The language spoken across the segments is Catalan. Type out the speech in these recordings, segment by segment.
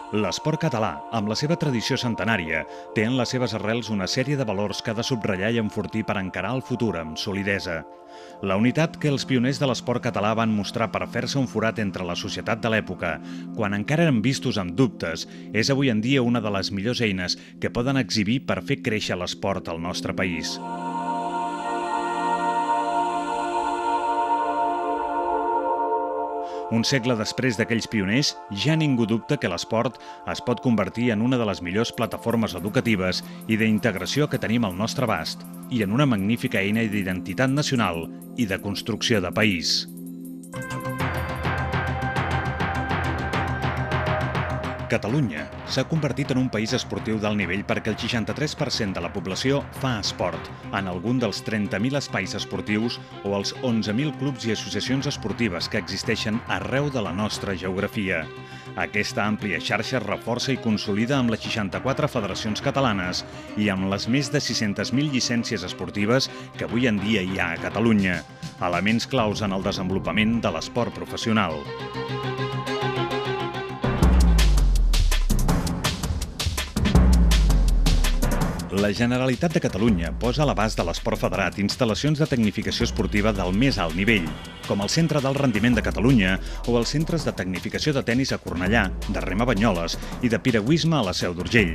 L'esport català, amb la seva tradició centenària, té en les seves arrels una sèrie de valors que ha de subratllar i enfortir per encarar el futur amb solidesa. La unitat que els pioners de l'esport català van mostrar per fer-se un forat entre la societat de l'època, quan encara eren vistos amb dubtes, és avui en dia una de les millors eines que poden exhibir per fer créixer l'esport al nostre país. Un segle després d'aquells pioners, ja ningú dubta que l'esport es pot convertir en una de les millors plataformes educatives i d'integració que tenim al nostre abast i en una magnífica eina d'identitat nacional i de construcció de país. Catalunya s'ha convertit en un país esportiu d'alt nivell perquè el 63% de la població fa esport en algun dels 30.000 espais esportius o els 11.000 clubs i associacions esportives que existeixen arreu de la nostra geografia. Aquesta àmplia xarxa es reforça i consolida amb les 64 federacions catalanes i amb les més de 600.000 llicències esportives que avui en dia hi ha a Catalunya, elements claus en el desenvolupament de l'esport professional. La Generalitat de Catalunya posa a l'abast de l'esport federat instal·lacions de tecnificació esportiva del més alt nivell, com el Centre d'Alt Rendiment de Catalunya o els centres de tecnificació de tenis a Cornellà, de rem a Banyoles i de piragüisme a la Seu d'Urgell.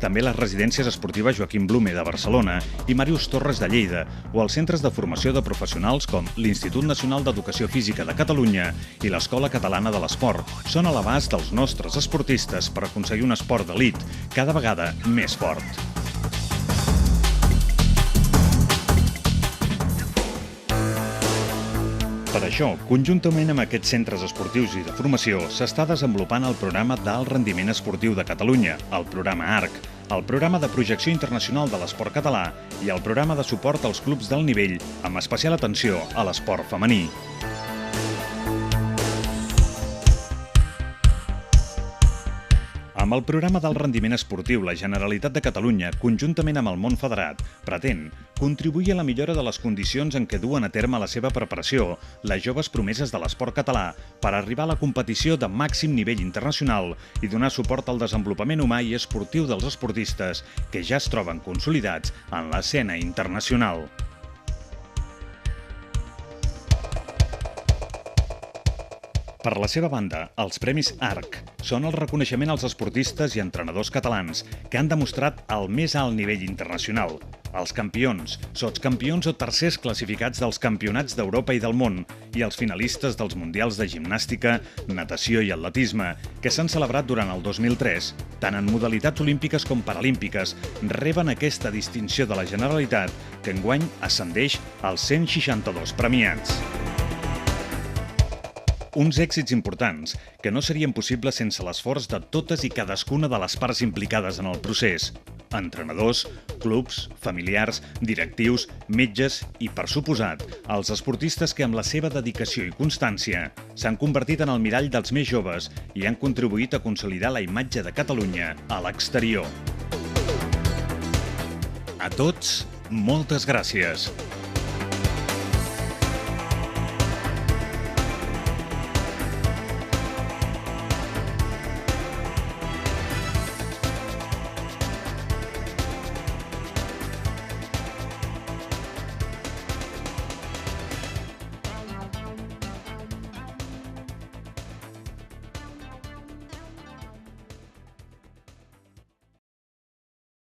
També les residències esportives Joaquim Blume de Barcelona i Màrius Torres de Lleida o els centres de formació de professionals com l'Institut Nacional d'Educació Física de Catalunya i l'Escola Catalana de l'Esport són a l'abast dels nostres esportistes per aconseguir un esport d'elit cada vegada més fort. Per això, conjuntament amb aquests centres esportius i de formació, s'està desenvolupant el programa d'alt rendiment esportiu de Catalunya, el programa ARC, el programa de projecció internacional de l'esport català i el programa de suport als clubs d'alt nivell, amb especial atenció a l'esport femení. Amb el programa d'alt rendiment esportiu, la Generalitat de Catalunya, conjuntament amb el món federat, pretén contribuir a la millora de les condicions en què duen a terme la seva preparació les joves promeses de l'esport català per arribar a la competició de màxim nivell internacional i donar suport al desenvolupament humà i esportiu dels esportistes que ja es troben consolidats en l'escena internacional. Per la seva banda, els Premis ARC són el reconeixement als esportistes i entrenadors catalans que han demostrat el més alt nivell internacional, els campions, sotscampions o tercers classificats dels campionats d'Europa i del món i els finalistes dels mundials de gimnàstica, natació i atletisme, que s'han celebrat durant el 2003. Tant en modalitats olímpiques com paralímpiques reben aquesta distinció de la Generalitat, que enguany ascendeix als 162 premiats. Uns èxits importants que no serien possibles sense l'esforç de totes i cadascuna de les parts implicades en el procés. Entrenadors, clubs, familiars, directius, metges i, per suposat, els esportistes que amb la seva dedicació i constància s'han convertit en el mirall dels més joves i han contribuït a consolidar la imatge de Catalunya a l'exterior. A tots, moltes gràcies.